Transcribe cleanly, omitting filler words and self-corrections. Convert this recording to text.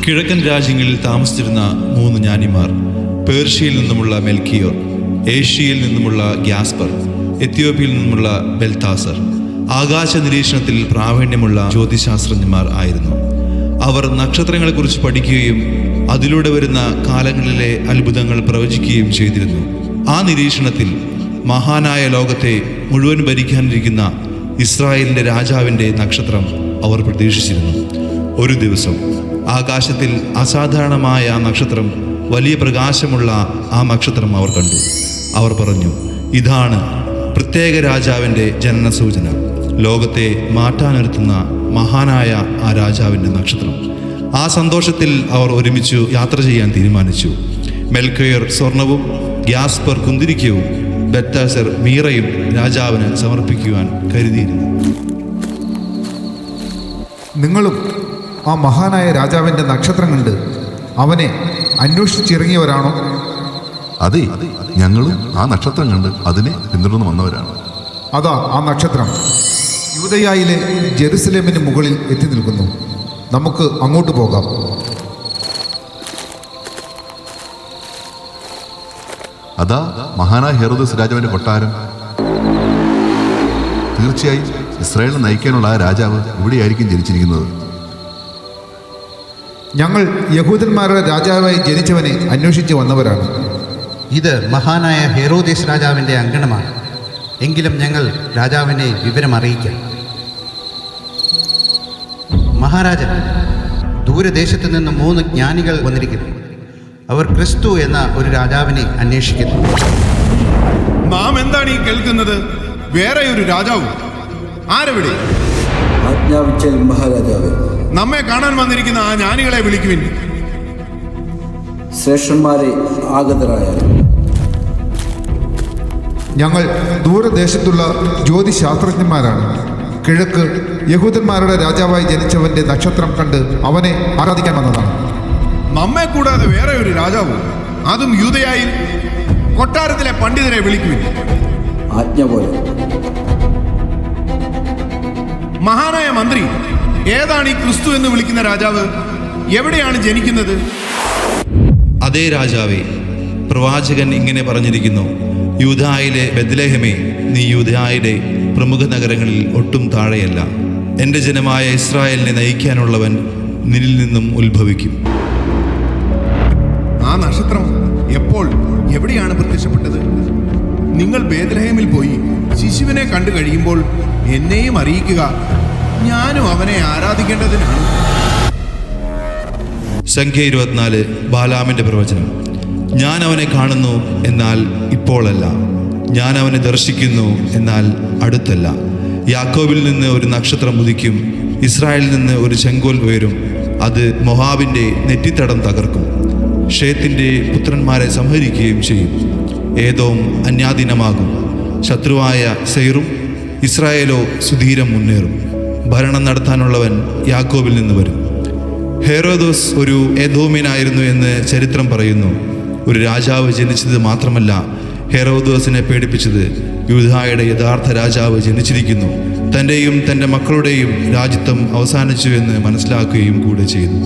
കിഴക്കൻ രാജ്യങ്ങളിൽ താമസിച്ചിരുന്ന 3 ജ്ഞാനിമാർ, പേർഷ്യയിൽ നിന്നുമുള്ള മെൽക്കിയോർ, ഏഷ്യയിൽ നിന്നുമുള്ള ഗ്യാസ്പർ, എത്യോപ്യയിൽ നിന്നുമുള്ള ബെൽതാസർ, ആകാശ നിരീക്ഷണത്തിൽ പ്രാവീണ്യമുള്ള ജ്യോതിശാസ്ത്രജ്ഞന്മാർ ആയിരുന്നു. അവർ നക്ഷത്രങ്ങളെക്കുറിച്ച് പഠിക്കുകയും അതിലൂടെ വരുന്ന കാലങ്ങളിലെ അത്ഭുതങ്ങൾ പ്രവചിക്കുകയും ചെയ്തിരുന്നു. ആ നിരീക്ഷണത്തിൽ മഹാനായ ലോകത്തെ മുഴുവൻ ഭരിക്കാനിരിക്കുന്ന ഇസ്രായേലിൻ്റെ രാജാവിൻ്റെ നക്ഷത്രം അവർ പ്രതീക്ഷിച്ചിരുന്നു. ഒരു ദിവസം ആകാശത്തിൽ അസാധാരണമായ ആ നക്ഷത്രം, വലിയ പ്രകാശമുള്ള ആ നക്ഷത്രം അവർ കണ്ടു. അവർ പറഞ്ഞു, ഇതാണ് പ്രത്യേക രാജാവിൻ്റെ ജനന സൂചന, ലോകത്തെ മാറ്റാനൊരുത്തുന്ന മഹാനായ ആ രാജാവിൻ്റെ നക്ഷത്രം. ആ സന്തോഷത്തിൽ അവർ ഒരുമിച്ച് യാത്ര ചെയ്യാൻ തീരുമാനിച്ചു. മെൽക്കോയർ സ്വർണവും, ഗ്യാസ്പർ കുന്തിരിക്കവും, ബെൽതാസർ മീറയും രാജാവിന് സമർപ്പിക്കുവാൻ കരുതിയിരുന്നു. നിങ്ങളും ആ മഹാനായ രാജാവിൻ്റെ നക്ഷത്രം കണ്ട് അവനെ അന്വേഷിച്ചിറങ്ങിയവരാണോ? അതെ, ഞങ്ങളും ആ നക്ഷത്രം കണ്ട് അതിനെ പിന്തുടർന്ന് വന്നവരാണ്. അതാ ആ നക്ഷത്രം യൂദയായിലെ ജെറുസലേമിന് മുകളിൽ എത്തി നിൽക്കുന്നു. നമുക്ക് അങ്ങോട്ട് പോകാം. അതാ മഹാനായ ഹെറോദസ് രാജാവിന്റെ കൊട്ടാരം. തീർച്ചയായും ഇസ്രായേലിനെ നയിക്കാനുള്ള ആ രാജാവ് ഇവിടെയായിരിക്കും ജനിച്ചിരിക്കുന്നത്. ഞങ്ങൾ യഹൂദന്മാരുടെ രാജാവായി ജനിച്ചവനെ അന്വേഷിച്ച് വന്നവരാണ്. ഇത് മഹാനായ ഹെറോദേസ് രാജാവിൻ്റെ അങ്കണമാണ്. എങ്കിലും ഞങ്ങൾ രാജാവിനെ വിവരം അറിയിക്കാം. മഹാരാജൻ, ദൂരദേശത്ത് നിന്ന് 3 ജ്ഞാനികൾ വന്നിരിക്കുന്നു. അവർ ക്രിസ്തു എന്ന ഒരു രാജാവിനെ അന്വേഷിക്കുന്നു. നാം എന്താണ് ഈ കേൾക്കുന്നത്? വേറെ ഒരു രാജാവും? ആരെവിടെ? ആജ്ഞാപിച്ചാൽ മഹാരാജാവേ. നമ്മെ കാണാൻ വന്നിരിക്കുന്ന ആ ജ്ഞാനികളെ വിളിക്കുവിൻ. ശ്രേഷ്ഠന്മാരെ ആഗതരായ ഞങ്ങൾ ദൂരദേശത്തുള്ള ജ്യോതിശാസ്ത്രജ്ഞന്മാരാണ്. കിഴക്ക് യഹൂദന്മാരുടെ രാജാവായി ജനിച്ചവന്റെ നക്ഷത്രം കണ്ട് അവനെ ആരാധിക്കാൻ വന്നതാണ്. നമ്മെ കൂടാതെ വേറെ ഒരു രാജാവും? അതും യൂദയായിൽ? കൊട്ടാരത്തിലെ പണ്ഡിതരെ വിളിക്കുവിൻ. ആജ്ഞ പോലെ. മഹാനായ മന്ത്രി, ഏതാണ് ഈ ക്രിസ്തു എന്ന് വിളിക്കുന്ന രാജാവ്? എവിടെയാണ് ജനിക്കുന്നത്? അതേ രാജാവേ, പ്രവാചകൻ ഇങ്ങനെ പറഞ്ഞിരിക്കുന്നു, യൂദായിലെ ബെത്ലഹേമേ, നീ യൂദായിലെ പ്രമുഖ നഗരങ്ങളിൽ ഒട്ടും താഴെയല്ല. എൻ്റെ ജനമായ ഇസ്രായേലിനെ നയിക്കാനുള്ളവൻ നിന്നിൽ നിന്നും ഉത്ഭവിക്കും. ആ നക്ഷത്രം എപ്പോൾ, എവിടെയാണ് പ്രത്യക്ഷപ്പെട്ടത്? നിങ്ങൾ ബേത്ലഹേമിൽ പോയി ശിശുവിനെ കണ്ടു കഴിയുമ്പോൾ എന്നെയും അറിയിക്കുക. ഞാനും അവനെ ആരാധിക്കേണ്ടതിനാണ്. സംഖ്യ 24 ബാലാമിൻ്റെ പ്രവചനം. ഞാൻ അവനെ കാണുന്നു, എന്നാൽ ഇപ്പോഴല്ല. ഞാൻ അവനെ ദർശിക്കുന്നു, എന്നാൽ അടുത്തല്ല. യാക്കോബിൽ നിന്ന് ഒരു നക്ഷത്രം ഉദിക്കും, ഇസ്രായേലിൽ നിന്ന് ഒരു ചെങ്കോൽ ഉയരും. അത് മൊഹാബിൻ്റെ നെറ്റിത്തടം തകർക്കും, ഷേത്തിൻ്റെ പുത്രന്മാരെ സംഹരിക്കുകയും ചെയ്യും. ഏദോം അന്യാധീനമാകും, ശത്രുവായ സെയ്റും. ഇസ്രായേലോ സുധീരം മുന്നേറും. ഭരണം നടത്താനുള്ളവൻ യാക്കോബിൽ നിന്ന് വരും. ഹെറോദോസ് ഒരു ഏദോമ്യനായിരുന്നു എന്ന് ചരിത്രം പറയുന്നു. ഒരു രാജാവ് ജനിച്ചത് മാത്രമല്ല, ഹെറോദോസിനെ പേടിപ്പിച്ചത് യൂദായുടെ യഥാർത്ഥ രാജാവ് ജനിച്ചിരിക്കുന്നു, തൻ്റെയും തൻ്റെ മക്കളുടെയും രാജ്യത്വം അവസാനിച്ചു എന്ന് മനസ്സിലാക്കുകയും കൂടെ ചെയ്തു.